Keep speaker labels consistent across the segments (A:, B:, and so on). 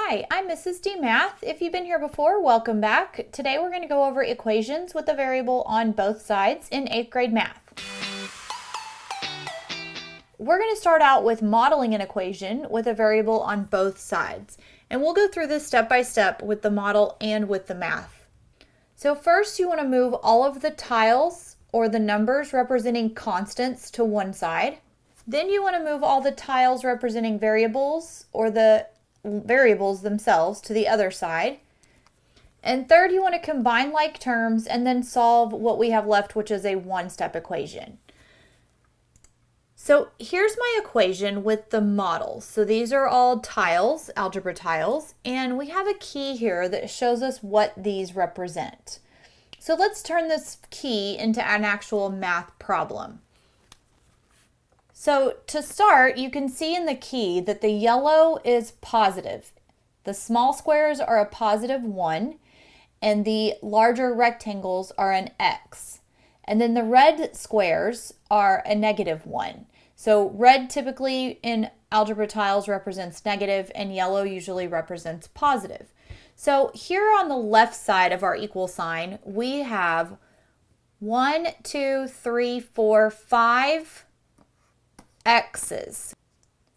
A: Hi, I'm Mrs.D Math. If you've been here before, welcome back. Today we're going to go over equations with a variable on both sides in 8th grade math. We're going to start out with modeling an equation with a variable on both sides. And we'll go through this step by step with the model and with the math. So first you want to move all of the tiles or the numbers representing constants to one side. Then you want to move all the tiles representing variables or the variables themselves to the other side. And third, you want to combine like terms and then solve what we have left, which is a one-step equation. So here's my equation with the model. So these are all tiles, algebra tiles, and we have a key here that shows us what these represent. So let's turn this key into an actual math problem. So to start, you can see in the key that the yellow is positive. The small squares are a positive 1, and the larger rectangles are an X. And then the red squares are a negative 1. So red typically in algebra tiles represents negative, and yellow usually represents positive. So here on the left side of our equal sign, we have 1, 2, 3, 4, 5 X's,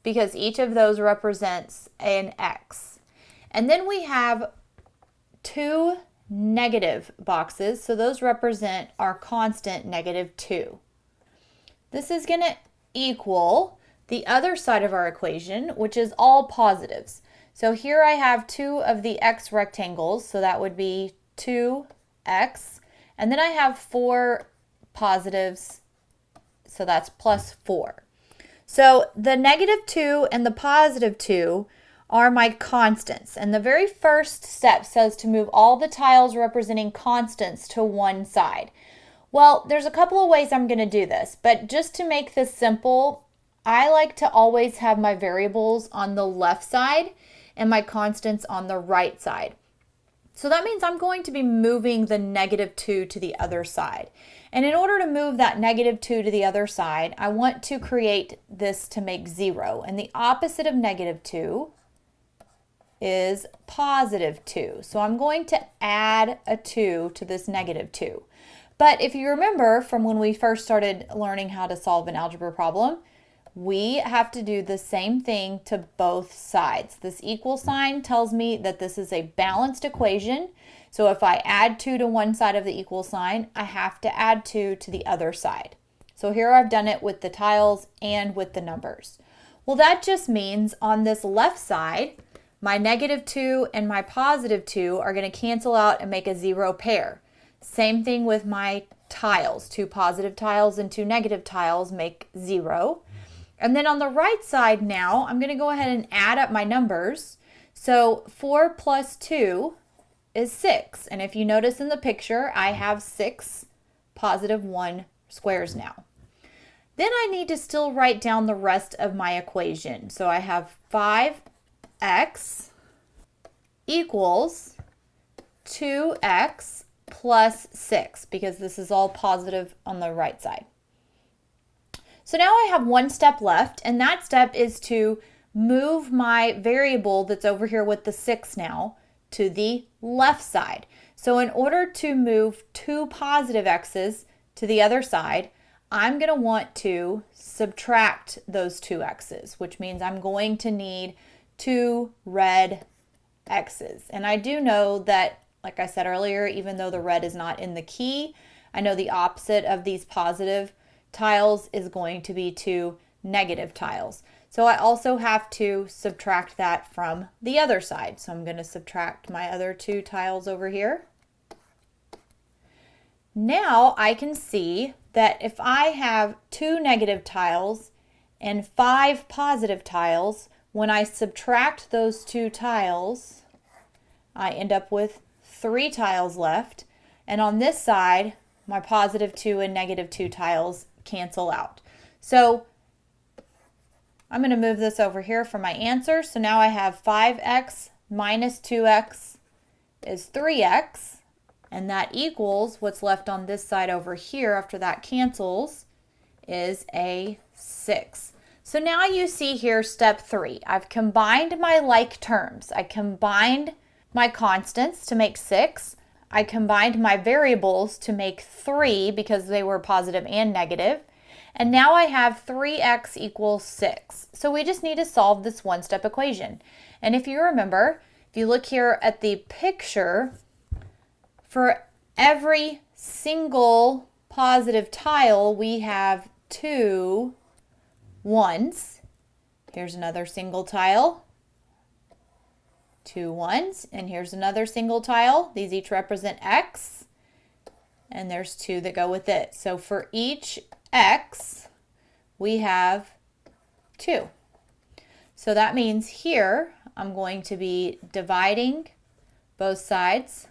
A: because each of those represents an X. And then we have 2 negative boxes, so those represent our constant -2. This is going to equal the other side of our equation, which is all positives. So here I have 2 of the X rectangles, so that would be 2X, and then I have 4 positives, so that's plus 4. So the -2 and the +2 are my constants. And the very first step says to move all the tiles representing constants to one side. Well, there's a couple of ways I'm going to do this, but just to make this simple, I like to always have my variables on the left side and my constants on the right side. So that means I'm going to be moving the -2 to the other side. And in order to move that -2 to the other side, I want to create this to make 0. And the opposite of -2 is +2. So I'm going to add a 2 to this -2. But if you remember from when we first started learning how to solve an algebra problem, we have to do the same thing to both sides. This equal sign tells me that this is a balanced equation. So if I add 2 to one side of the equal sign, I have to add 2 to the other side. So here I've done it with the tiles and with the numbers. Well, that just means on this left side, my -2 and my +2 are going to cancel out and make a 0 pair. Same thing with my tiles. 2 positive tiles and 2 negative tiles make 0. And then on the right side now, I'm going to go ahead and add up my numbers. So 4 plus 2 is 6. And if you notice in the picture, I have 6 +1 squares now. Then I need to still write down the rest of my equation. So I have 5x equals 2x plus 6, because this is all positive on the right side. So now I have one step left, and that step is to move my variable that's over here with the 6 now to the left side. So in order to move 2 positive x's to the other side, I'm going to want to subtract those 2 x's, which means I'm going to need 2 red x's. And I do know that, like I said earlier, even though the red is not in the key, I know the opposite of these positive tiles is going to be 2 negative tiles. So I also have to subtract that from the other side. So I'm going to subtract my other 2 tiles over here. Now I can see that if I have 2 negative tiles and 5 positive tiles, when I subtract those 2 tiles, I end up with 3 tiles left. And on this side, my +2 and -2 tiles cancel out. So I'm going to move this over here for my answer. So now I have 5x minus 2x is 3x, and that equals what's left on this side over here after that cancels is a 6. So now you see here step 3. I've combined my like terms. I combined my constants to make 6. I combined my variables to make 3 because they were positive and negative. And now I have 3x equals 6. So we just need to solve this one-step equation. And if you remember, if you look here at the picture, for every single positive tile, we have 2 1s. Here's another single tile. 2 1s. And here's another single tile. These each represent x. And there's 2 that go with it. So for each x, we have 2. So that means here I'm going to be dividing both sides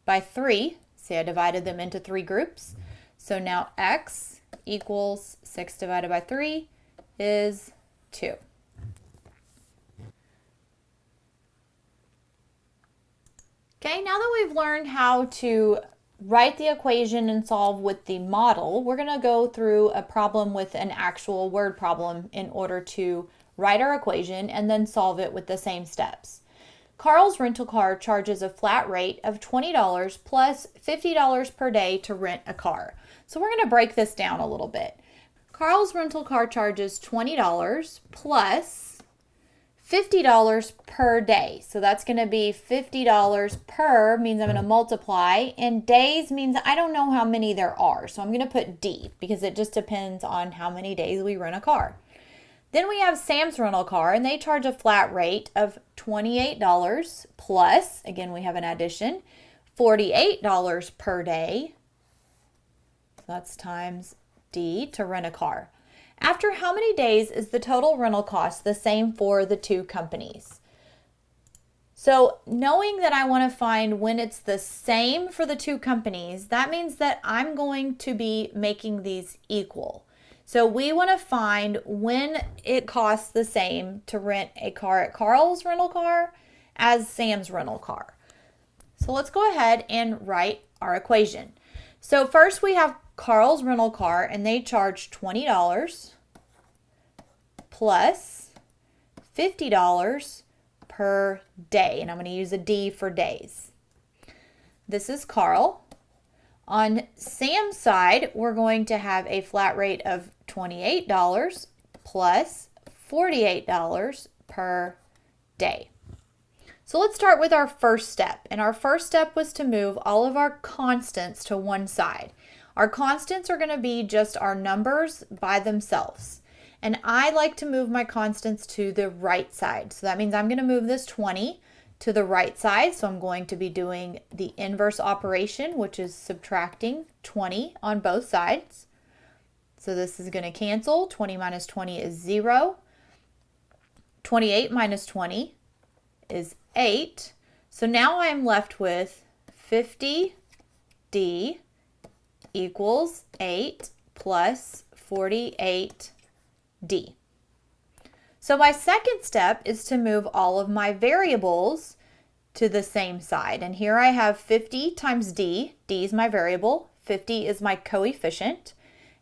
A: by 3. See, I divided them into 3 groups. So now x equals 6 divided by 3 is 2. Okay, now that we've learned how to write the equation and solve with the model, we're going to go through a problem with an actual word problem in order to write our equation and then solve it with the same steps. Carl's rental car charges a flat rate of $20 plus $50 per day to rent a car. So we're going to break this down a little bit. Carl's rental car charges $20 plus $50 per day. So that's going to be $50 per means I'm going to multiply, and days means I don't know how many there are. So I'm going to put D because it just depends on how many days we rent a car. Then we have Sam's rental car, and they charge a flat rate of $28 plus, again we have an addition, $48 per day. So that's times D to rent a car. After how many days is the total rental cost the same for the 2 companies? So knowing that I want to find when it's the same for the 2 companies, that means that I'm going to be making these equal. So we want to find when it costs the same to rent a car at Carl's rental car as Sam's rental car. So let's go ahead and write our equation. So first we have Carl's rental car, and they charge $20 plus $50 per day. And I'm going to use a D for days. This is Carl. On Sam's side, we're going to have a flat rate of $28 plus $48 per day. So let's start with our first step. And our first step was to move all of our constants to one side. Our constants are going to be just our numbers by themselves. And I like to move my constants to the right side. So that means I'm going to move this 20 to the right side. So I'm going to be doing the inverse operation, which is subtracting 20 on both sides. So this is going to cancel. 20 minus 20 is 0. 28 minus 20 is 8. So now I'm left with 50D equals 8 plus 48D. So my second step is to move all of my variables to the same side. And here I have 50 times D. D is my variable. 50 is my coefficient.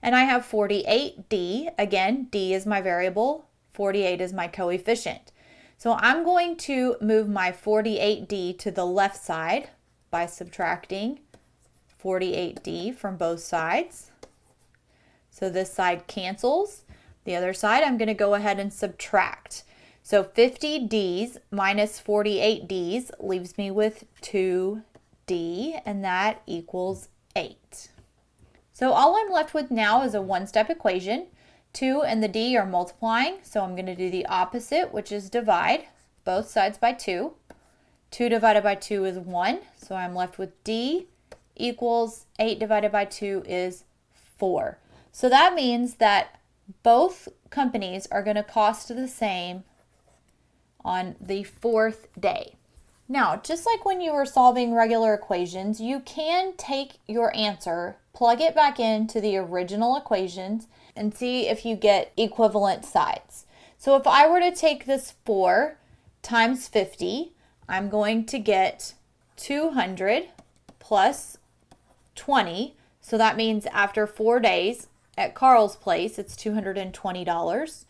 A: And I have 48D. Again, D is my variable. 48 is my coefficient. So I'm going to move my 48D to the left side by subtracting 48D from both sides. So this side cancels. The other side, I'm going to go ahead and subtract. So 50Ds minus 48Ds leaves me with 2D, and that equals 8. So all I'm left with now is a one-step equation. 2 and the D are multiplying, so I'm going to do the opposite, which is divide both sides by 2. 2 divided by 2 is 1, so I'm left with D equals 8 divided by 2 is 4. So that means that both companies are going to cost the same on the 4th day. Now, just like when you were solving regular equations, you can take your answer, plug it back into the original equations, and see if you get equivalent sides. So if I were to take this 4 times 50, I'm going to get 200 plus 20. So that means after 4 days at Carl's place, it's $220.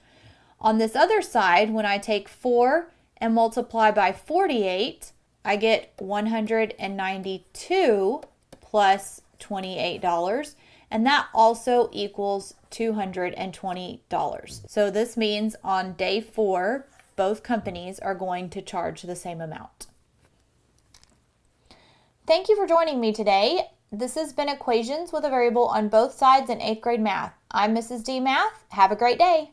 A: On this other side, when I take 4 and multiply by 48, I get 192 plus $28, and that also equals $220. So this means on day 4, both companies are going to charge the same amount. Thank you for joining me today. This has been Equations with a Variable on Both Sides in 8th grade math. I'm Mrs.D Math. Have a great day.